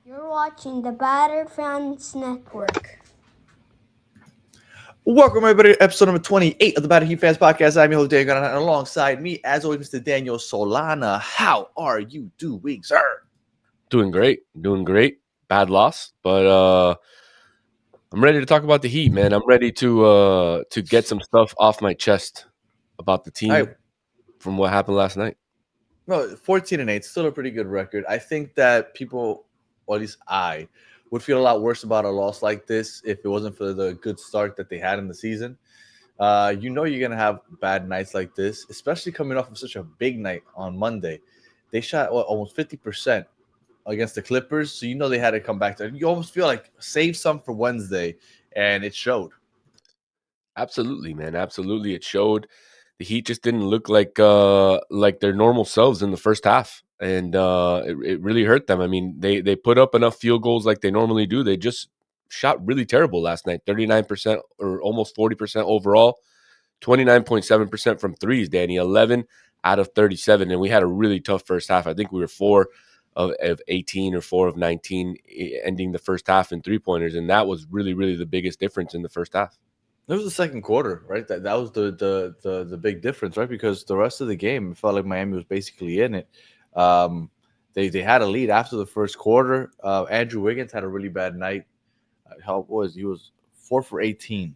You're watching the Batter Fans Network. Welcome, everybody, to episode number 28 of the Battle Heat Fans Podcast. I'm your host, Dan Gunn, and alongside me, as always, Mr. Daniel Solana. How are you doing, sir? Doing great. Bad loss, but I'm ready to talk about the Heat, man. I'm ready to get some stuff off my chest about the All team right, from what happened last night. no, 14-8, still a pretty good record. I think that people, or at least I, would feel a lot worse about a loss like this if it wasn't for the good start that they had in the season. You're gonna have bad nights like this, especially coming off of such a big night on Monday. They shot almost 50% against the Clippers, so they had to come back to. You almost feel like save some for Wednesday, and it showed. Absolutely, man. Absolutely, it showed. The Heat just didn't look like their normal selves in the first half, and it really hurt them. I mean, they put up enough field goals like they normally do. They just shot really terrible last night. 39% or almost 40% overall. 29.7% from threes, Danny, 11 out of 37. And we had a really tough first half. I think we were 4 of 18 or 4 of 19 ending the first half in three-pointers. And that was really, really the biggest difference in the first half. It was the second quarter, right? That was the big difference, right? Because the rest of the game, it felt like Miami was basically in it. Um, they had a lead after the first quarter. Andrew Wiggins had a really bad night. How was he was 4 for 18.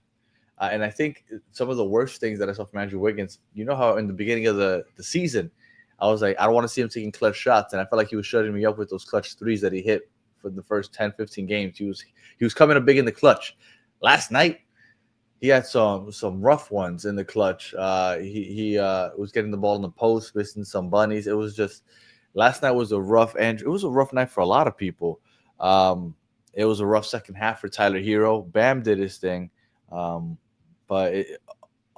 And I think some of the worst things that I saw from Andrew Wiggins, you know how in the beginning of the season, I was like, I don't want to see him taking clutch shots. And I felt like he was shutting me up with those clutch threes that he hit for the first 10, 15 games. He was coming up big in the clutch. Last night, he had some rough ones in the clutch. He was getting the ball in the post, missing some bunnies. It was just last night was a rough Andrew. It was a rough night for a lot of people. Um, it was a rough second half for Tyler Hero. Bam did his thing. Um, but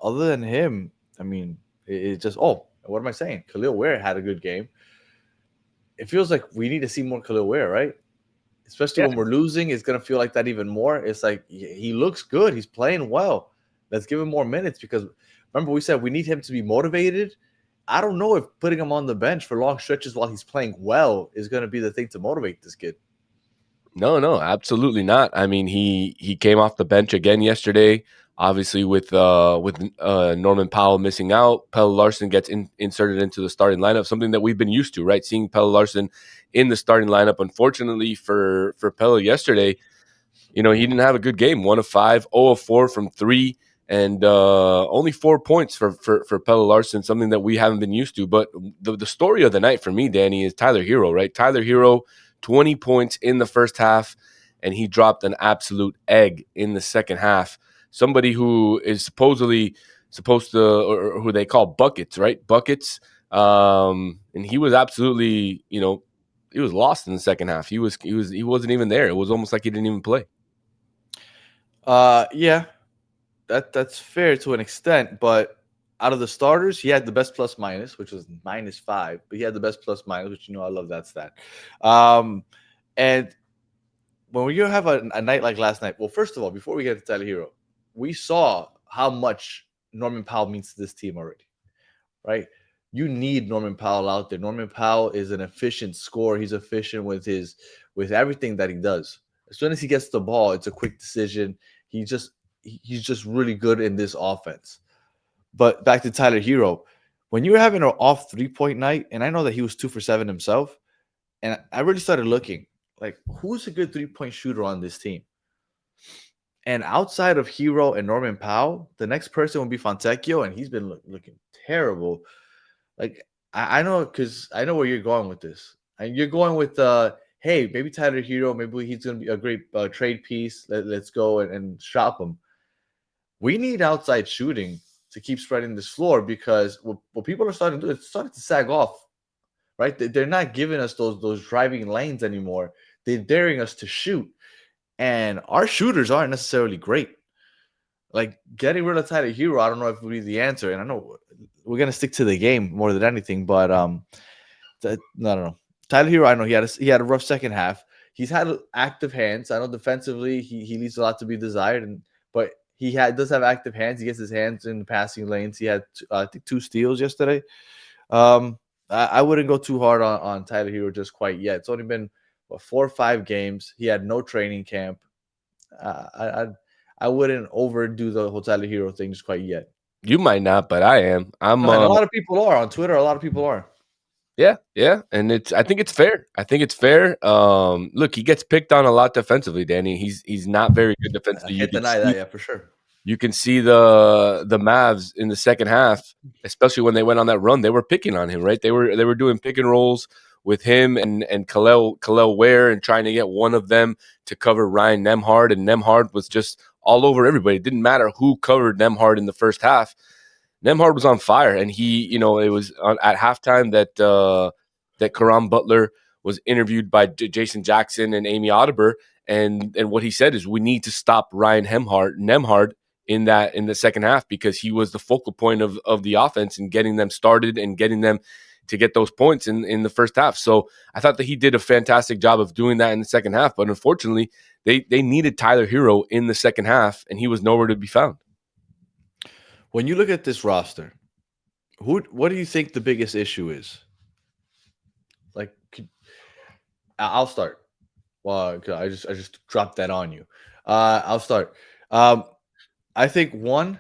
other than him, I mean, it just what am I saying? Khalil Ware had a good game. It feels like we need to see more Khalil Ware, right? Especially Yeah. when we're losing, it's gonna feel like that even more. It's like he looks good, he's playing well. Let's give him more minutes because remember we said we need him to be motivated. I don't know if putting him on the bench for long stretches while he's playing well is gonna be the thing to motivate this kid. No, absolutely not. I mean, he came off the bench again yesterday. Obviously, with Norman Powell missing out, Pelle Larson gets inserted into the starting lineup. Something that we've been used to, right? Seeing Pelle Larson in the starting lineup. Unfortunately for Pelle yesterday, he didn't have a good game. 1 of 5, 0 of 4 from three, and only 4 points for Pelle Larson. Something that we haven't been used to. But the story of the night for me, Danny, is Tyler Hero. Right, Tyler Hero, 20 points in the first half, and he dropped an absolute egg in the second half. Somebody who is supposed to, or who they call buckets, right? Buckets. And he was absolutely, he was lost in the second half. He wasn't even there. It was almost like he didn't even play. Yeah, that's fair to an extent, but out of the starters, he had the best plus minus, which was -5, but he had the best plus minus, which I love that stat. And when you have a night like last night, well, first of all, before we get to Tyler Hero, we saw how much Norman Powell means to this team already, right? You need Norman Powell out there. Norman Powell is an efficient scorer. He's efficient with everything that he does. As soon as he gets the ball, it's a quick decision. He's just really good in this offense. But back to Tyler Hero, when you're having an off 3 point night, and I know that he was 2 for 7 himself, and I really started looking like who's a good 3 point shooter on this team. And outside of Hero and Norman Powell, the next person will be Fontecchio, and he's been looking terrible. Like I know because I know where you're going with this, and you're going with hey, maybe Tyler Hero, maybe he's going to be a great trade piece. Let's go and shop him. We need outside shooting to keep spreading this floor because what people are starting to do, it's starting to sag off, right? They're not giving us those driving lanes anymore. They're daring us to shoot, and our shooters aren't necessarily great. Like getting rid of Tyler Hero, I don't know if would be the answer. And I know we're gonna stick to the game more than anything, but no, no, no. Tyler Hero, I know he had a rough second half. He's had active hands. I know defensively he leaves a lot to be desired, but does have active hands. He gets his hands in the passing lanes. He had I think 2 steals yesterday. I wouldn't go too hard on Tyler Hero just quite yet. It's only been 4 or 5 games. He had no training camp. I wouldn't overdo the Hotel Hero things quite yet. You might not, but I am. I'm No, and a lot of people are on Twitter. A lot of people are. yeah, and I think it's fair. I think it's fair. Look, he gets picked on a lot defensively, Danny. He's not very good I defensively. can't deny that. Yeah, for sure. You can see the Mavs in the second half, especially when they went on that run. They were picking on him, right? They were doing pick and rolls with him and Khalil Ware and trying to get one of them to cover Ryan Nembhard, and Nembhard was just all over everybody. It didn't matter who covered Nembhard in the first half. Nembhard was on fire, and it was at halftime that Karam Butler was interviewed by Jason Jackson and Amy Audibert, and what he said is we need to stop Ryan Nembhard in the second half because he was the focal point of the offense and getting them started and getting them to get those points in the first half. So I thought that he did a fantastic job of doing that in the second half, but unfortunately they needed Tyler Hero in the second half, and he was nowhere to be found. When you look at this roster, what do you think the biggest issue is? Like, I'll start. Well, I just dropped that on you. I'll start. I think one,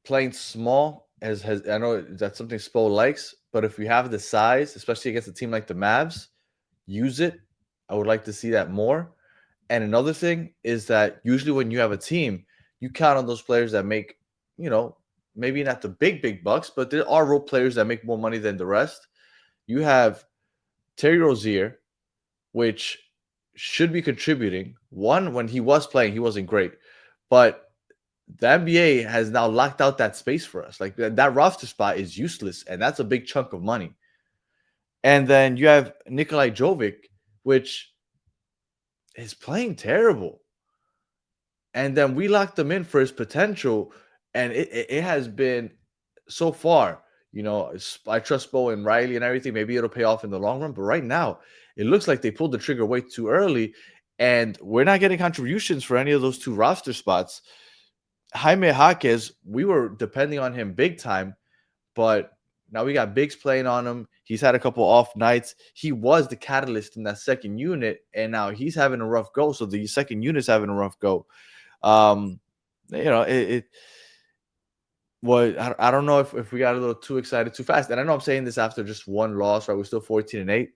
playing small has I know that's something Spo likes, but if you have the size, especially against a team like the Mavs, use it. I would like to see that more. And another thing is that usually when you have a team, you count on those players that make, maybe not the big bucks, but there are role players that make more money than the rest. You have Terry Rozier, which should be contributing. One, when he was playing, he wasn't great, but the NBA has now locked out that space for us. Like that roster spot is useless, and that's a big chunk of money. And then you have Nikolai Jovic, which is playing terrible. And then we locked him in for his potential, and it has been so far. I trust Bo and Riley and everything. Maybe it'll pay off in the long run, but right now it looks like they pulled the trigger way too early, and we're not getting contributions for any of those two roster spots. Jaime Jaquez, we were depending on him big time, but now we got bigs playing on him. He's had a couple off nights. He was the catalyst in that second unit, and now he's having a rough go. So the second unit's having a rough go. I don't know if we got a little too excited too fast. And I know I'm saying this after just one loss, right? We're still 14-8,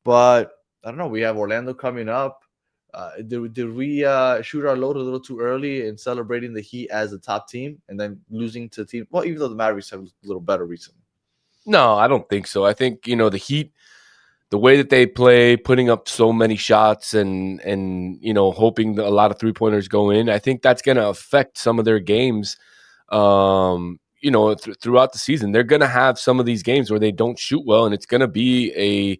but I don't know. We have Orlando coming up. Did we shoot our load a little too early in celebrating the Heat as a top team and then losing to team? Well, even though the Mavericks have a little better recently. No, I don't think so. I think the Heat, the way that they play, putting up so many shots and hoping that a lot of 3-pointers go in, I think that's going to affect some of their games. Throughout the season, they're going to have some of these games where they don't shoot well, and it's going to be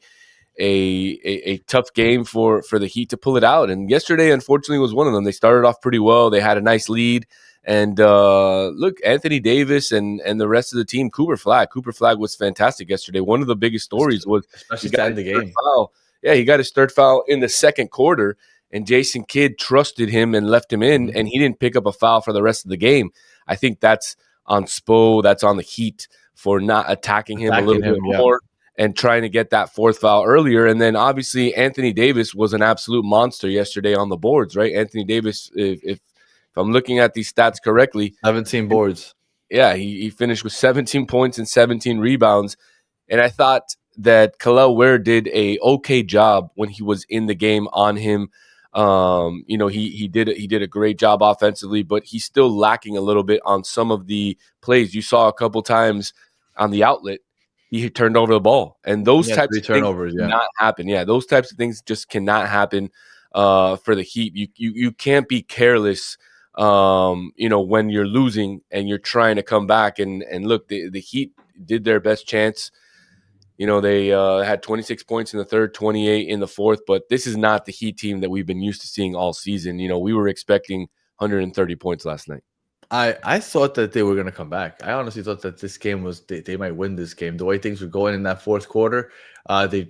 a tough game for the Heat to pull it out. And yesterday, unfortunately, was one of them. They started off pretty well. They had a nice lead. And look, Anthony Davis and the rest of the team, Cooper Flag was fantastic yesterday. One of the biggest stories was especially to end the game. Foul. Yeah, he got his third foul in the second quarter, and Jason Kidd trusted him and left him in, and he didn't pick up a foul for the rest of the game. I think that's on Spo, that's on the Heat for not attacking him a little bit more and trying to get that fourth foul earlier. And then obviously Anthony Davis was an absolute monster yesterday on the boards, right? Anthony Davis, if I'm looking at these stats correctly, 17 boards. Yeah, he finished with 17 points and 17 rebounds. And I thought that Khalil Ware did a okay job when he was in the game on him. He did a great job offensively, but he's still lacking a little bit on some of the plays. You saw a couple times on the outlet, he had turned over the ball, and those types of turnovers cannot happen. Yeah, those types of things just cannot happen for the Heat. You can't be careless. When you're losing and you're trying to come back, and look, the Heat did their best chance. They had 26 points in the third, 28 in the fourth, but this is not the Heat team that we've been used to seeing all season. We were expecting 130 points last night. I thought that they were going to come back. I honestly thought that this game was they might win this game. The way things were going in that fourth quarter, they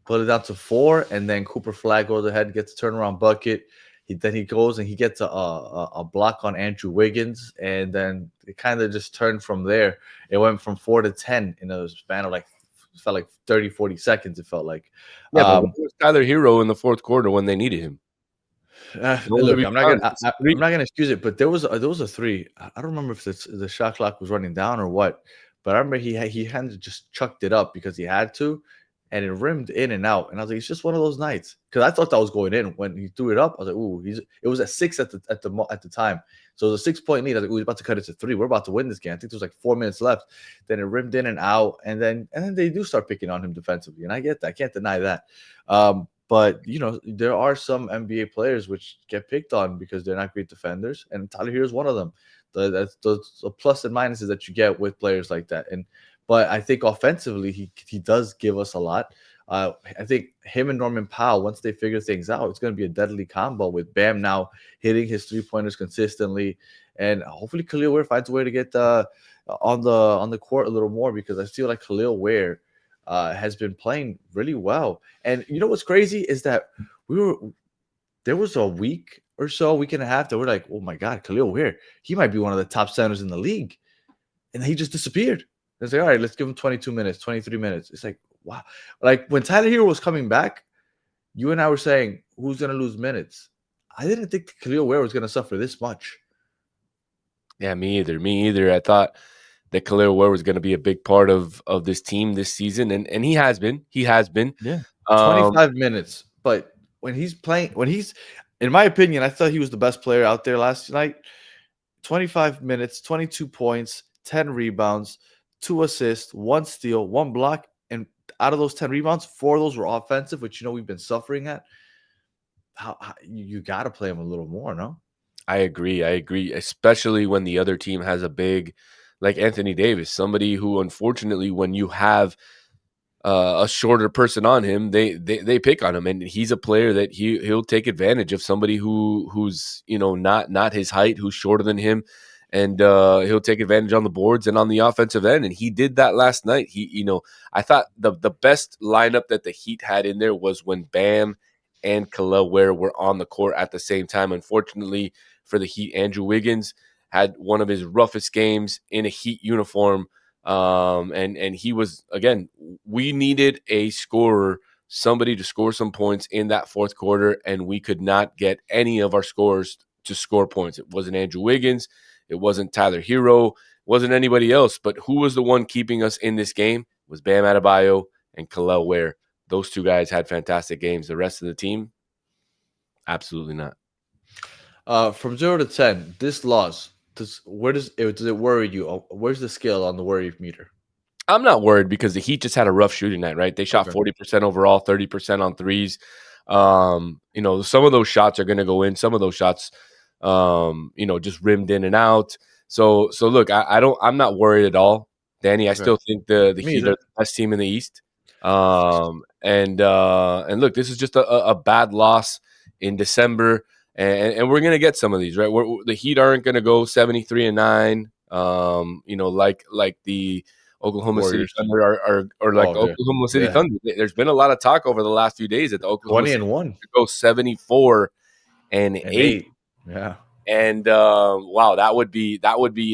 put it down to 4, and then Cooper Flag goes ahead, gets a turnaround bucket. Then he goes and he gets a block on Andrew Wiggins, and then it kind of just turned from there. It went from 4 to 10 in a span of like It felt like 30, 40 seconds. It felt like. Yeah, but what was Tyler Hero in the fourth quarter when they needed him? No Look, rebounds, just a three. I'm not gonna excuse it, but there was a three. I don't remember if the shot clock was running down or what, but I remember he had just chucked it up because he had to, and it rimmed in and out. And I was like, it's just one of those nights because I thought that was going in when he threw it up. I was like, ooh, it was at 6 at the time, so it was a 6 point lead. I was like, ooh, he's about to cut it to 3. We're about to win this game. I think there was like 4 minutes left. Then it rimmed in and out, and then they do start picking on him defensively, and I get that. I can't deny that. But there are some NBA players which get picked on because they're not great defenders, and Tyler Hero is one of them. That's the plus and minuses that you get with players like that. But I think offensively, he does give us a lot. I think him and Norman Powell, once they figure things out, it's going to be a deadly combo with Bam now hitting his 3-pointers consistently, and hopefully Khalil Ware finds a way to get on the court a little more because I feel like Khalil Ware has been playing really well. And you know what's crazy is that there was a week or so, week and a half, that we're like, oh my God, Khalil Ware, he might be one of the top centers in the league. And he just disappeared. It's like, all right, let's give him 22 minutes, 23 minutes. It's like, wow. Like when Tyler Hero was coming back, you and I were saying, who's going to lose minutes? I didn't think Khalil Ware was going to suffer this much. Yeah, me either. I thought that Khalil Ware was going to be a big part of this team this season, and he has been. Yeah. Um, 25 minutes. But when he's, in my opinion, I thought he was the best player out there last night. 25 minutes, 22 points, 10 rebounds, 2 assists, 1 steal, 1 block. And out of those 10 rebounds, 4 of those were offensive, which we've been suffering at. How you got to play him a little more, no? I agree, especially when the other team has a big, like Anthony Davis, somebody who, unfortunately, when you have a shorter person on him, they pick on him, and he's a player that he'll take advantage of somebody who's not his height, who's shorter than him, and he'll take advantage on the boards and on the offensive end, and he did that last night. I thought the best lineup that the Heat had in there was when Bam and Khalil Ware were on the court at the same time. Unfortunately for the Heat, Andrew Wiggins had one of his roughest games in a Heat uniform. And he was, again, we needed a scorer, somebody to score some points in that fourth quarter, and we could not get any of our scorers to score points. It wasn't Andrew Wiggins, it wasn't Tyler Hero, it wasn't anybody else, but who was the one keeping us in this game? It was Bam Adebayo and Khalil Ware. Those two guys had fantastic games. The rest of the team, absolutely not. From 0 to 10, this loss, does it worry you? Where's the scale on the worry meter? I'm not worried because the Heat just had a rough shooting night, right? They shot 40% overall, 30% on threes. Some of those shots are going to go in. Some of those shots, just rimmed in and out. So look, I'm not worried at all, Danny. I still think the Heat are the best team in the East. And look, this is just a bad loss in December, and we're going to get some of these, right? The Heat aren't going to go 73-9. Like the Oklahoma Warriors. City Thunder or like Oklahoma City Thunder. There's been a lot of talk over the last few days that the Oklahoma 20-1 go 74-8. Yeah. And wow, that would be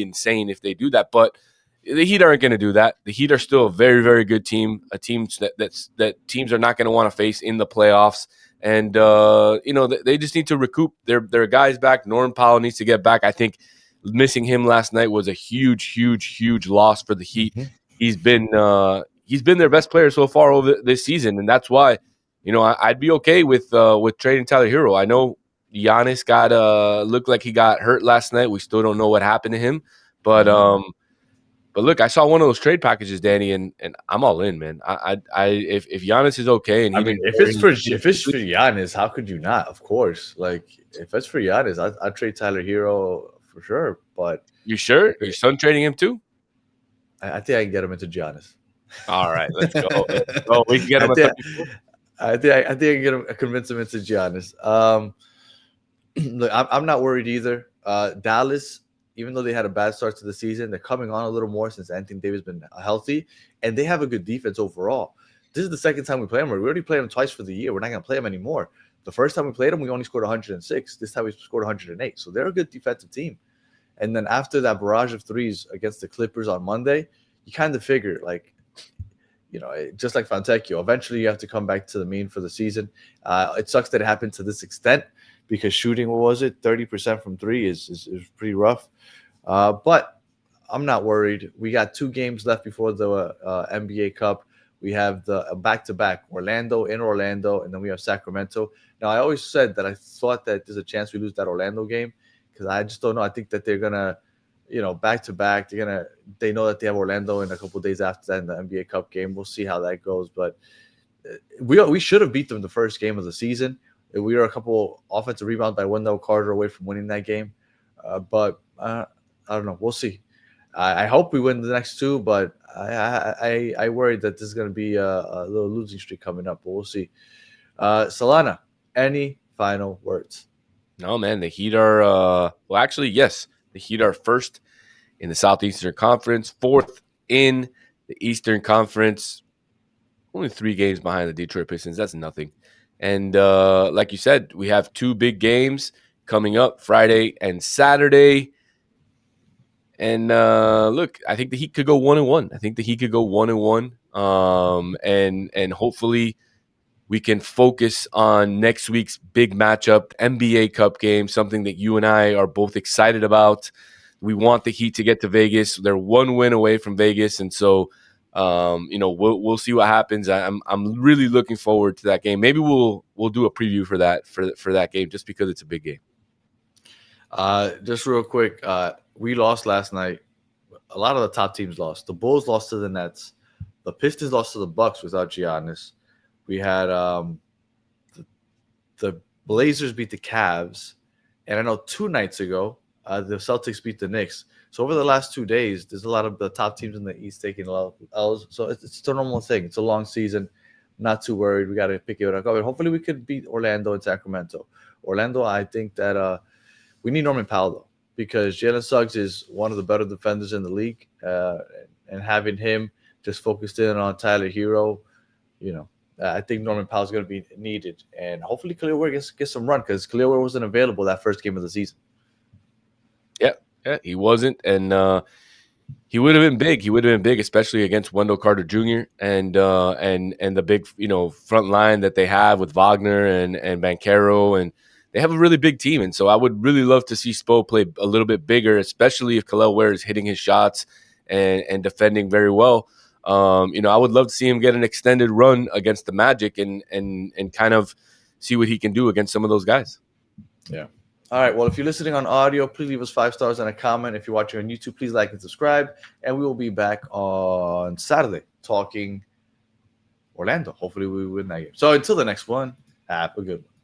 insane if they do that. But the Heat aren't going to do that. The Heat are still a very, very good team, a team that teams are not going to want to face in the playoffs. And they just need to recoup their guys back. Norman Powell needs to get back. I think missing him last night was a huge, huge, huge loss for the Heat. Mm-hmm. He's been their best player so far over this season, and that's why I'd be okay with trading Tyler Hero. I know Giannis looked like he got hurt last night. We still don't know what happened to him, but look, I saw one of those trade packages, Danny, and I'm all in, man. If Giannis is okay, and if it's for Giannis, how could you not? Of course, like if it's for Giannis, I'd trade Tyler Hero for sure. But you sure? Your son trading him too? I think I can get him into Giannis. All right, let's go. We can get him. I think I can get him, convince him into Giannis. Look, I'm not worried either. Dallas, even though they had a bad start to the season, they're coming on a little more since Anthony Davis has been healthy, and they have a good defense overall. This is the second time we play them. We already played them twice for the year. We're not going to play them anymore. The first time we played them, we only scored 106. This time we scored 108. So they're a good defensive team. And then after that barrage of threes against the Clippers on Monday, you kind of figure, like, just like Fontecchio, eventually you have to come back to the mean for the season. It sucks that it happened to this extent because shooting, what was it, 30% from three is pretty rough. But I'm not worried. We got 2 games left before the NBA Cup. We have the back-to-back Orlando in Orlando, and then we have Sacramento. Now, I always said that I thought that there's a chance we lose that Orlando game because I just don't know. I think that they're gonna, back-to-back. They know that they have Orlando in a couple of days after that in the NBA Cup game. We'll see how that goes, but we should have beat them the first game of the season. We were a couple offensive rebounds by Wendell Carter away from winning that game, but I don't know. We'll see. I hope we win the next 2, but I worry that this is going to be a little losing streak coming up. But we'll see. Solana, any final words? No, man. The Heat are well, actually, yes. The Heat are first in the Southeastern Conference, 4th in the Eastern Conference. Only 3 games behind the Detroit Pistons. That's nothing. And like you said, we have 2 big games coming up, Friday and Saturday. And look, I think the Heat could go 1-1. I think the Heat could go 1-1. And hopefully we can focus on next week's big matchup, NBA Cup game, something that you and I are both excited about. We want the Heat to get to Vegas. They're 1 win away from Vegas, and so we'll see what happens. I'm really looking forward to that game. Maybe we'll do a preview for that game just because it's a big game. Just real quick, we lost last night. A lot of the top teams lost. The Bulls lost to the Nets. The Pistons lost to the Bucks without Giannis. We had the Blazers beat the Cavs, and I know 2 nights ago the Celtics beat the Knicks. So over the last 2 days, there's a lot of the top teams in the East taking a lot of L's. So it's a normal thing. It's a long season. Not too worried. We got to pick it up. And hopefully we could beat Orlando and Sacramento. Orlando, I think that we need Norman Powell, though, because Jalen Suggs is one of the better defenders in the league. And having him just focused in on Tyler Hero, I think Norman Powell is going to be needed. And hopefully Khalil Ware gets some run because Khalil Ware wasn't available that first game of the season. Yeah, he wasn't. And he would have been big. He would have been big, especially against Wendell Carter Jr. and the big front line that they have with Wagner and Banchero, and they have a really big team. And so I would really love to see Spo play a little bit bigger, especially if Khalil Ware is hitting his shots and defending very well. I would love to see him get an extended run against the Magic and kind of see what he can do against some of those guys. Yeah. All right. Well, if you're listening on audio, please leave us 5 stars and a comment. If you're watching on YouTube, please like and subscribe. And we will be back on Saturday talking Orlando. Hopefully we win that game. So until the next one, have a good one.